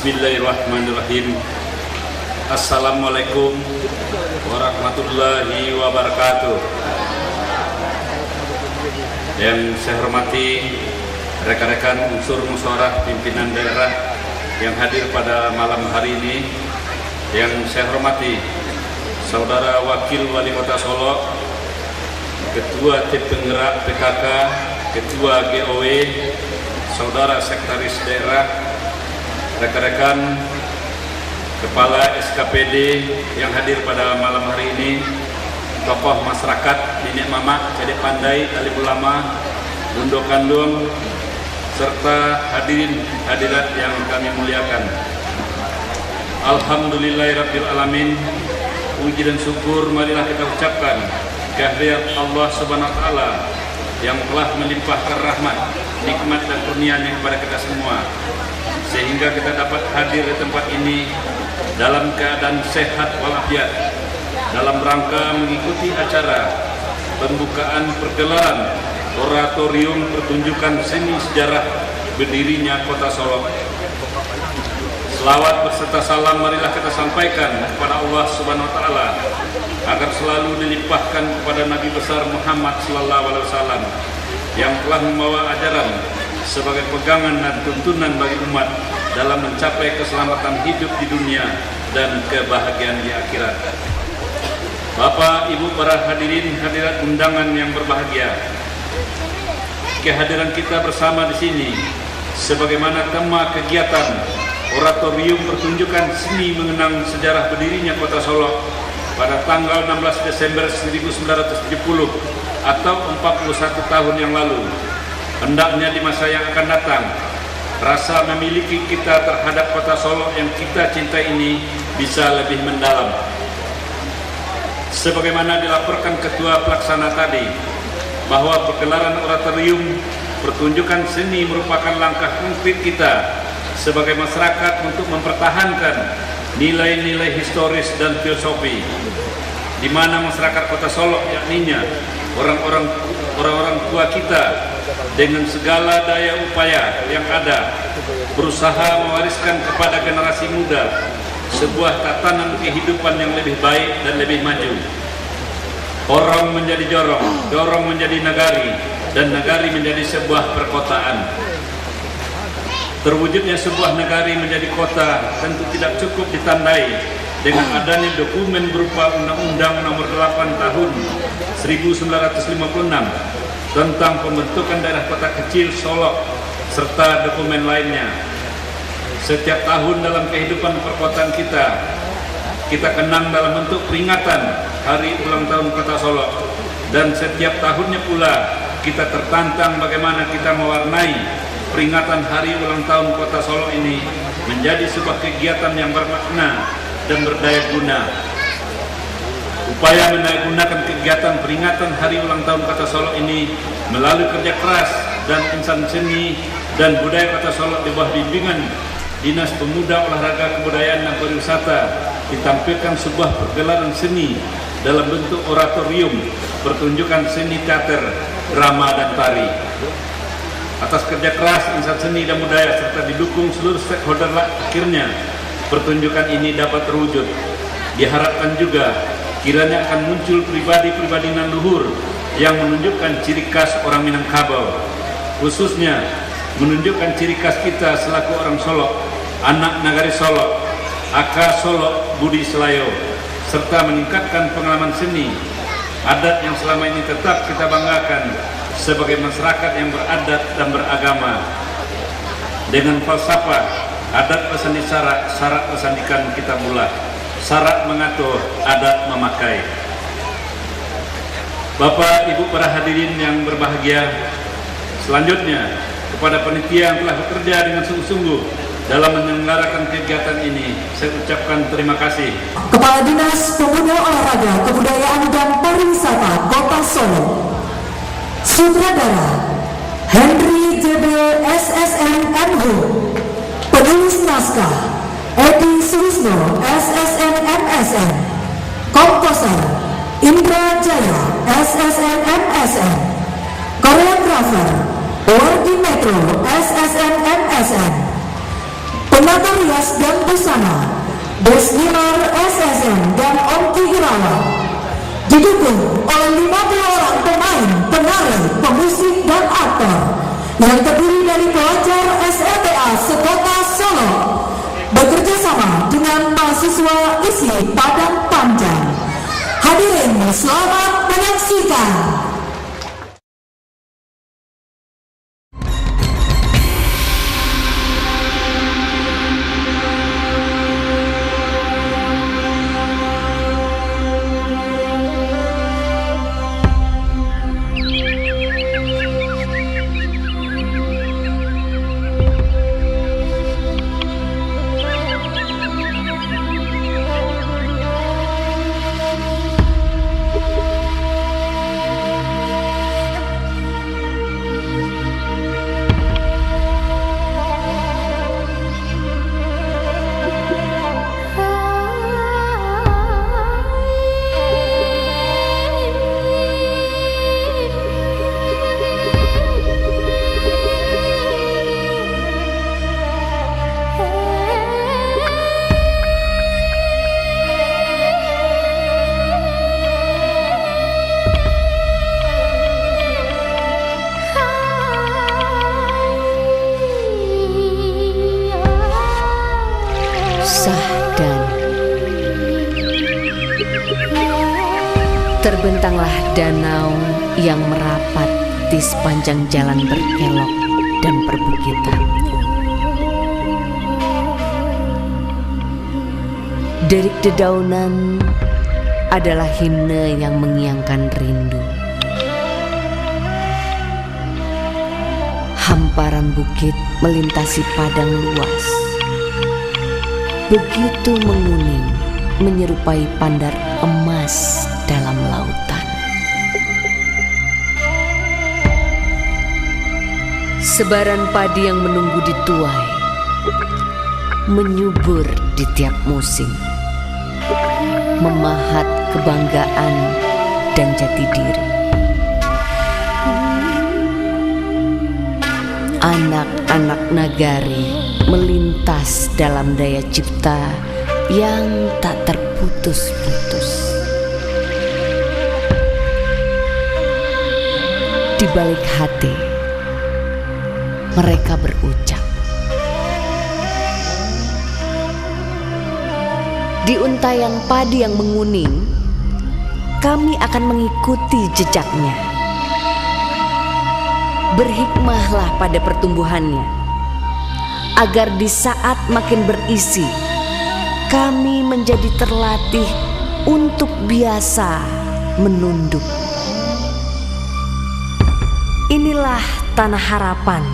Bismillahirrahmanirrahim. Assalamualaikum warahmatullahi wabarakatuh. Yang saya hormati rekan-rekan unsur musyawarah pimpinan daerah yang hadir pada malam hari ini. Yang saya hormati Saudara Wakil Wali Kota Solo, Ketua Tim Penggerak PKK, Ketua GOW, Saudara Sekretaris Daerah, rekan-rekan Kepala SKPD yang hadir pada malam hari ini, tokoh masyarakat, nenek mama, cadek pandai, alim ulama, bundo kandung, serta hadirin hadirat yang kami muliakan. Alhamdulillahirabbil alamin. Puji dan syukur marilah kita ucapkan kehadirat Allah Subhanahu wa taala yang telah melimpahkan rahmat, nikmat dan kurnianya kepada kita semua, sehingga kita dapat hadir di tempat ini dalam keadaan sehat walafiat dalam rangka mengikuti acara pembukaan pergelaran oratorium pertunjukan seni sejarah berdirinya Kota Solo. Selawat berserta salam marilah kita sampaikan kepada Allah Subhanahu wa taala agar selalu dilimpahkan kepada Nabi besar Muhammad sallallahu alaihi wasallam yang telah membawa ajaran sebagai pegangan dan tuntunan bagi umat dalam mencapai keselamatan hidup di dunia dan kebahagiaan di akhirat. Bapak, Ibu, para hadirin hadirat undangan yang berbahagia, kehadiran kita bersama di sini sebagaimana tema kegiatan oratorium pertunjukan seni mengenang sejarah berdirinya Kota Solo pada tanggal 16 Desember 1970 atau 41 tahun yang lalu. Hendaknya di masa yang akan datang, rasa memiliki kita terhadap Kota Solo yang kita cintai ini bisa lebih mendalam. Sebagaimana dilaporkan Ketua Pelaksana tadi, bahwa pergelaran oratorium pertunjukan seni merupakan langkah konkret kita sebagai masyarakat untuk mempertahankan nilai-nilai historis dan filosofi, di mana masyarakat Kota Solo, yakninya orang-orang tua kita, dengan segala daya upaya yang ada berusaha mewariskan kepada generasi muda sebuah tatanan kehidupan yang lebih baik dan lebih maju. Orang menjadi jorong, jorong menjadi nagari, dan nagari menjadi sebuah perkotaan. Terwujudnya sebuah negari menjadi kota tentu tidak cukup ditandai dengan adanya dokumen berupa Undang-Undang Nomor 8 Tahun 1956 tentang pembentukan daerah kota kecil Solo serta dokumen lainnya. Setiap tahun dalam kehidupan perkotaan kita kenang dalam bentuk peringatan Hari Ulang Tahun Kota Solo, dan setiap tahunnya pula kita tertantang bagaimana kita mewarnai peringatan Hari Ulang Tahun Kota Solo ini menjadi sebuah kegiatan yang bermakna dan berdaya guna. Upaya mendayagunakan kegiatan peringatan Hari Ulang Tahun Kota Solo ini melalui kerja keras dan insan seni dan budaya Kota Solo di bawah bimbingan Dinas Pemuda, Olahraga, Kebudayaan dan Pariwisata ditampilkan sebuah pergelaran seni dalam bentuk oratorium pertunjukan seni teater, drama dan tari. Atas kerja keras insan seni dan budaya serta didukung seluruh stakeholder, akhirnya pertunjukan ini dapat terwujud. Diharapkan juga kiranya akan muncul pribadi-pribadi nan luhur yang menunjukkan ciri khas orang Minangkabau, khususnya menunjukkan ciri khas kita selaku orang Solo, anak nagari Solo, Aka Solo Budi Selayo, serta meningkatkan pengalaman seni adat yang selama ini tetap kita banggakan sebagai masyarakat yang beradat dan beragama. Dengan falsafah adat pesandi syarat, syarat pesandikan kita bulat, syarat mengatur, adat memakai. Bapak, Ibu, para hadirin yang berbahagia, selanjutnya kepada panitia yang telah bekerja dengan sungguh-sungguh dalam menyelenggarakan kegiatan ini, saya ucapkan terima kasih. Kepala Dinas Pemuda, Olahraga, Kebudayaan dan Pariwisata Kota Solo, Sutradara Henry JB SSN MH, penulis naskah Edi Suwisno SSN MSN, komposer Indra Jaya SSN MSN, koreografer Wardi Metro SSN MSN, Penata rias dan busana Desdilar SSN dan Omki Irawan, didukung oleh 50 orang pemain, penari, pemusik, dan aktor yang terdiri dari pelajar SLTA sekota Solo bekerja sama dengan mahasiswa ISI Padang Panjang. Hadirin, selamat menyaksikan. Terbentanglah danau yang merapat di sepanjang jalan berkelok dan perbukitan. Derik dedaunan adalah himne yang mengiangkan rindu. Hamparan bukit melintasi padang luas, begitu menguning, menyerupai pandar emas dalam lautan. Sebaran padi yang menunggu di tuai, menyubur di tiap musim, memahat kebanggaan dan jati diri. Anak-anak nagari melintas dalam daya cipta yang tak terputus-putus. Di balik hati, mereka berucap. Di untayan padi yang menguning, kami akan mengikuti jejaknya. Berhikmahlah pada pertumbuhannya, agar di saat makin berisi, kami menjadi terlatih untuk biasa menunduk. Inilah tanah harapan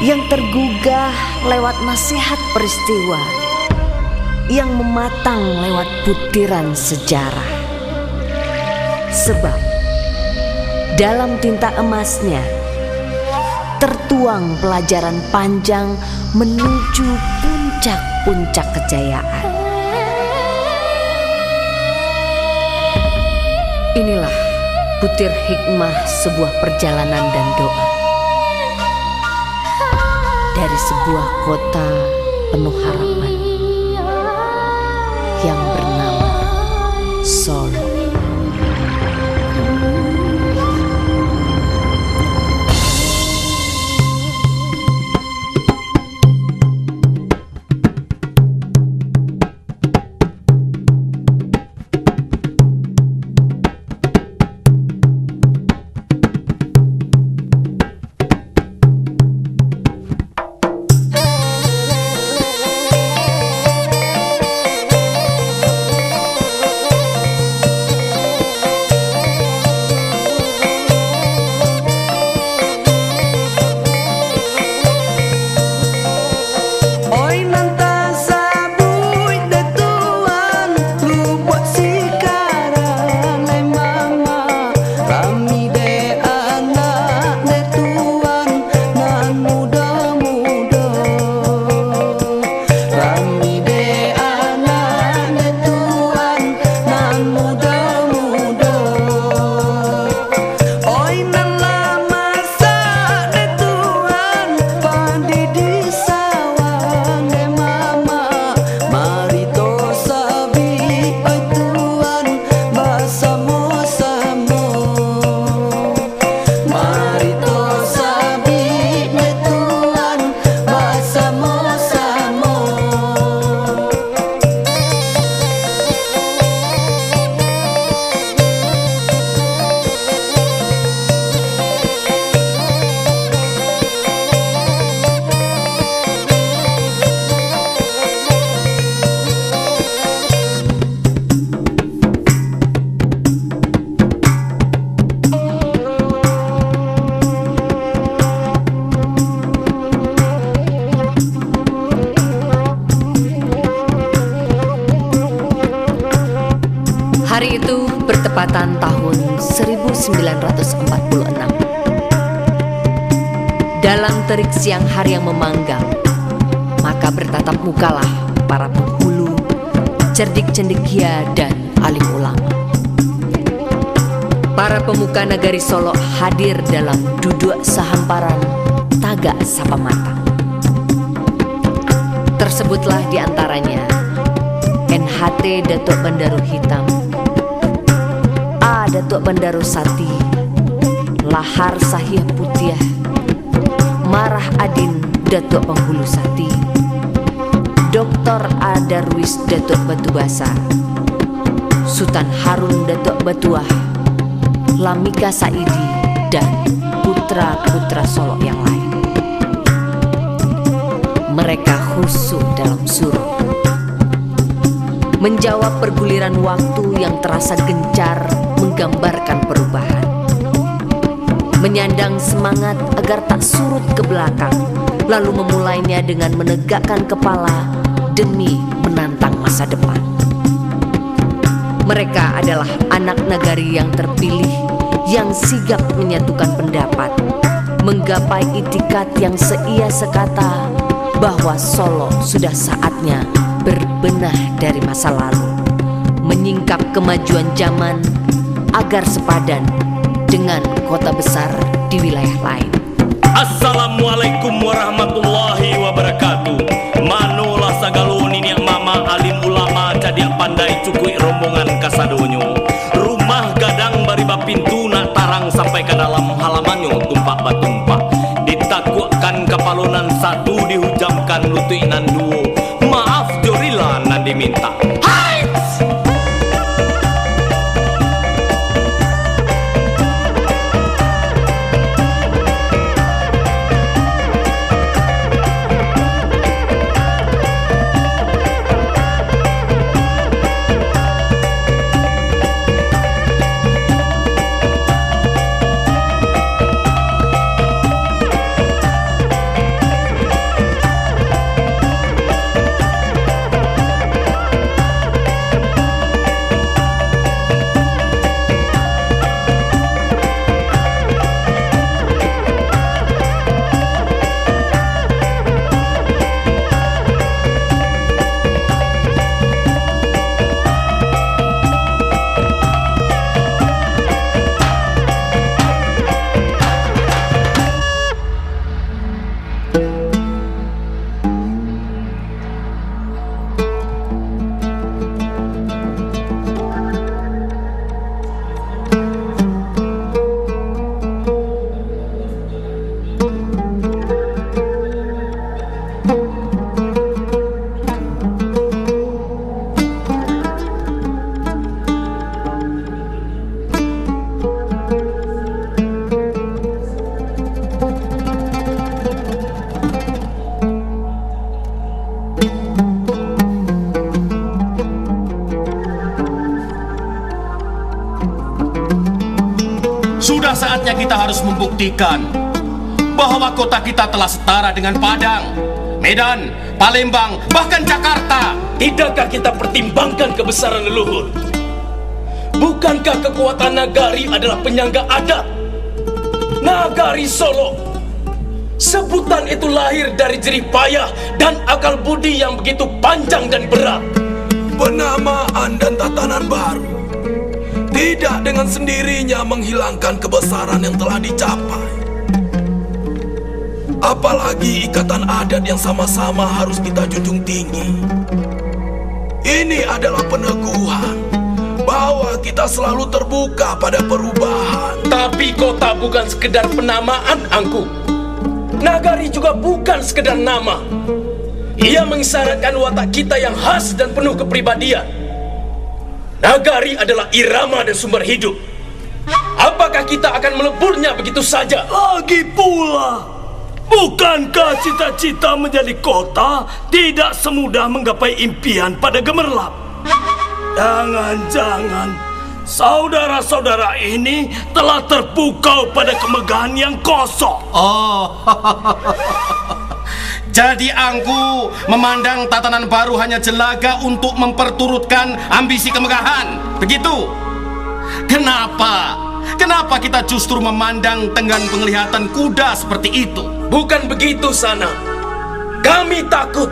yang tergugah lewat nasihat peristiwa, yang mematang lewat butiran sejarah. Sebab dalam tinta emasnya tertuang pelajaran panjang menuju puncak-puncak kejayaan. Inilah butir hikmah sebuah perjalanan dan doa dari sebuah kota penuh harapan yang bernama Solo. Bertepatan tahun 1946. Dalam terik siang hari yang memanggang, maka bertatap mukalah para penghulu, cerdik cendekia dan alim ulama. Para pemuka nagari Solo hadir dalam duduk sehamparan tagak sapa mata. Tersebutlah diantaranya NHT Datuk Bandaru Hitam, A Datuk Bandaru Sati, Lahar Sahih Putiah, Marah Adin Datuk Penghulu Sati, Dr. A Darwis Datuk Batu Basa, Sultan Harun Datuk Batuah, Lamika Saidi, dan putra-putra Solo yang lain. Mereka khusyuk dalam suruh, menjawab perguliran waktu yang terasa gencar menggambarkan perubahan, menyandang semangat agar tak surut ke belakang, lalu memulainya dengan menegakkan kepala demi menantang masa depan. Mereka adalah anak nagari yang terpilih, yang sigap menyatukan pendapat, menggapai itikad yang seia sekata bahwa Solo sudah saatnya berbenah dari masa lalu, menyingkap kemajuan zaman agar sepadan dengan kota besar di wilayah lain. Assalamualaikum warahmatullahi wabarakatuh. Manolah sagalo niniak mama alim ulama cadiak pandai cukui rombongan kasadonyo. Rumah gadang bariba pintu nak tarang sampai ke dalam halamannya tumpak batumpak. Ditakutkan kapalonan satu dihujamkan lutuinan duo. Maaf jorila nan diminta. Hai! Sudah saatnya kita harus membuktikan bahwa kota kita telah setara dengan Padang, Medan, Palembang, bahkan Jakarta. Tidakkah kita pertimbangkan kebesaran leluhur? Bukankah kekuatan nagari adalah penyangga adat? Nagari Solo, sebutan itu lahir dari jerih payah dan akal budi yang begitu panjang dan berat. Penamaan dan tatanan baru tidak dengan sendirinya menghilangkan kebesaran yang telah dicapai. Apalagi ikatan adat yang sama-sama harus kita junjung tinggi. Ini adalah peneguhan bahwa kita selalu terbuka pada perubahan. Tapi kota bukan sekedar penamaan, Angku. Nagari juga bukan sekedar nama. Ia mengisyaratkan watak kita yang khas dan penuh kepribadian. Nagari adalah irama dan sumber hidup. Apakah kita akan meleburnya begitu saja? Lagi pula, bukankah cita-cita menjadi kota tidak semudah menggapai impian pada gemerlap? Jangan-jangan saudara-saudara ini telah terpukau pada kemegahan yang kosong. Oh, jadi Angku memandang tatanan baru hanya jelaga untuk memperturutkan ambisi kemegahan, begitu? Kenapa? Kenapa kita justru memandang dengan penglihatan kuda seperti itu? Bukan begitu, Sana. Kami takut.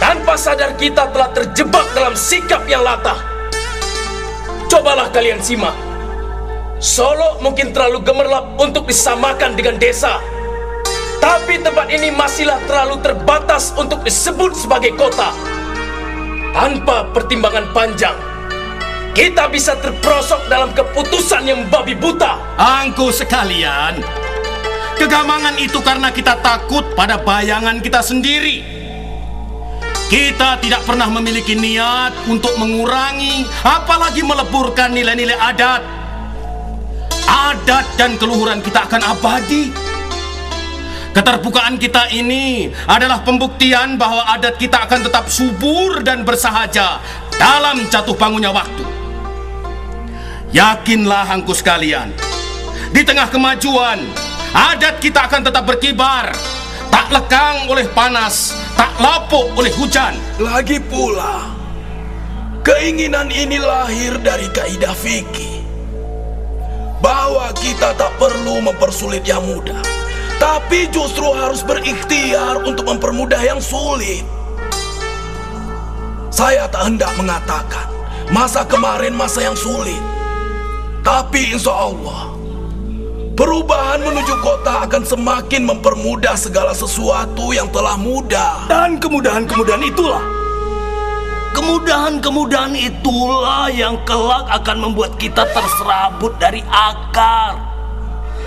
Tanpa sadar kita telah terjebak dalam sikap yang latah. Cobalah kalian simak. Solo mungkin terlalu gemerlap untuk disamakan dengan desa. Tapi tempat ini masihlah terlalu terbatas untuk disebut sebagai kota. Tanpa pertimbangan panjang, kita bisa terperosok dalam keputusan yang babi buta. Angku sekalian, kegamangan itu karena kita takut pada bayangan kita sendiri. Kita tidak pernah memiliki niat untuk mengurangi, apalagi meleburkan nilai-nilai adat. Adat dan keluhuran kita akan abadi. Keterbukaan kita ini adalah pembuktian bahwa adat kita akan tetap subur dan bersahaja dalam jatuh bangunnya waktu. Yakinlah angku sekalian, di tengah kemajuan, adat kita akan tetap berkibar, tak lekang oleh panas, tak lapuk oleh hujan. Lagi pula, keinginan ini lahir dari kaidah fikih bahwa kita tak perlu mempersulit yang mudah, tapi justru harus berikhtiar untuk mempermudah yang sulit. Saya tak hendak mengatakan masa kemarin masa yang sulit, tapi insya Allah perubahan menuju kota akan semakin mempermudah segala sesuatu yang telah mudah. Dan kemudahan-kemudahan itulah yang kelak akan membuat kita terserabut dari akar.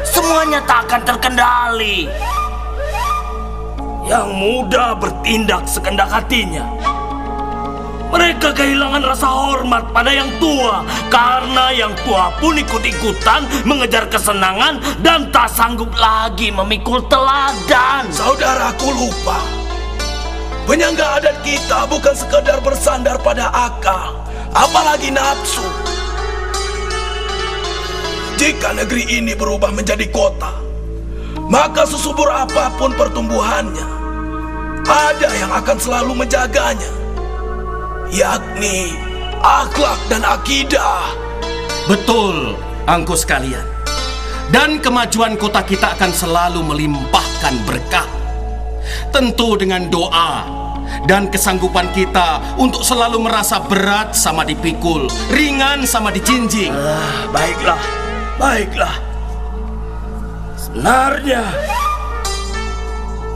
Semuanya tak akan terkendali. Yang muda bertindak sekendak hatinya. Mereka kehilangan rasa hormat pada yang tua, karena yang tua pun ikut-ikutan mengejar kesenangan dan tak sanggup lagi memikul teladan. Saudaraku lupa, penyangga adat kita bukan sekadar bersandar pada akal, apalagi nafsu. Jika negeri ini berubah menjadi kota, maka sesubur apapun pertumbuhannya, ada yang akan selalu menjaganya, yakni akhlak dan akidah. Betul, angku sekalian. Dan kemajuan kota kita akan selalu melimpahkan berkah. Tentu dengan doa dan kesanggupan kita untuk selalu merasa berat sama dipikul, ringan sama dijinjing. Baiklah. Sebenarnya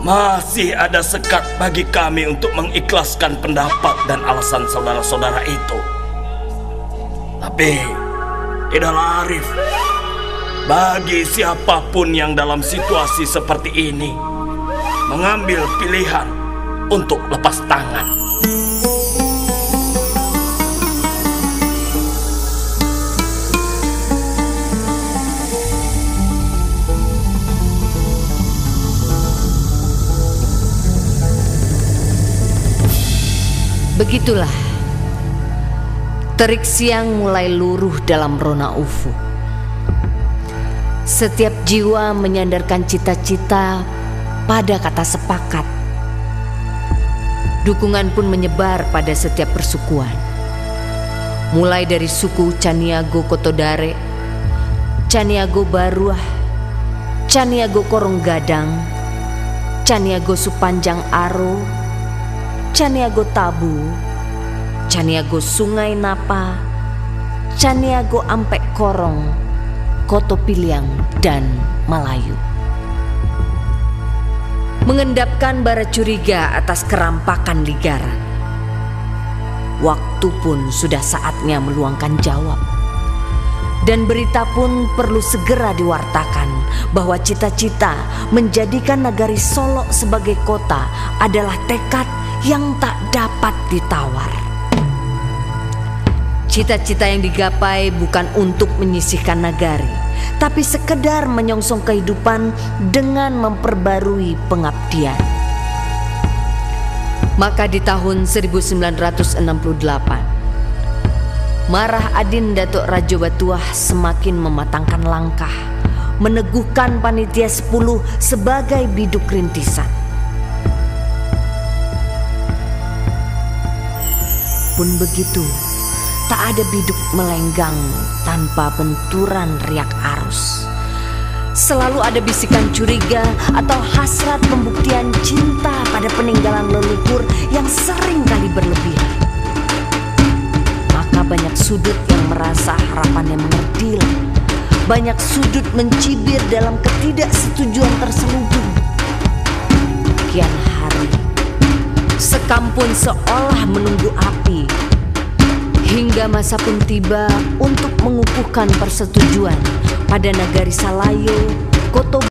masih ada sekat bagi kami untuk mengikhlaskan pendapat dan alasan saudara-saudara itu. Tapi tidaklah arif bagi siapapun yang dalam situasi seperti ini mengambil pilihan untuk lepas tangan. Begitulah, terik siang mulai luruh dalam rona ufuk. Setiap jiwa menyandarkan cita-cita pada kata sepakat. Dukungan pun menyebar pada setiap persukuan. Mulai dari suku Caniago Kotodare, Caniago Baruah, Caniago Koronggadang, Caniago Supanjang Aro, Caniago Tabu, Caniago Sungai Napa, Caniago Ampek Korong, Koto Piliang, dan Malayu. Mengendapkan bara curiga atas kerampakan Ligaran. Waktu pun sudah saatnya meluangkan jawab. Dan berita pun perlu segera diwartakan bahwa cita-cita menjadikan nagari Solo sebagai kota adalah tekad yang tak dapat ditawar. Cita-cita yang digapai bukan untuk menyisihkan nagari, tapi sekedar menyongsong kehidupan dengan memperbarui pengabdian. Maka di tahun 1968, marah Adin Datuk Rajo Batuah semakin mematangkan langkah, meneguhkan panitia 10 sebagai biduk rintisan. Pun begitu, tak ada biduk melenggang tanpa tanpa benturan riak arus. Selalu ada bisikan curiga atau hasrat pembuktian cinta pada peninggalan leluhur yang sering kali berlebihan. Maka banyak sudut yang merasa harapannya mengerdil. Banyak sudut mencibir dalam ketidaksetujuan terselubung. Kian hari, sekampun seolah menunggu api, hingga masa pun tiba untuk mengukuhkan persetujuan pada Nagari Salayo, Koto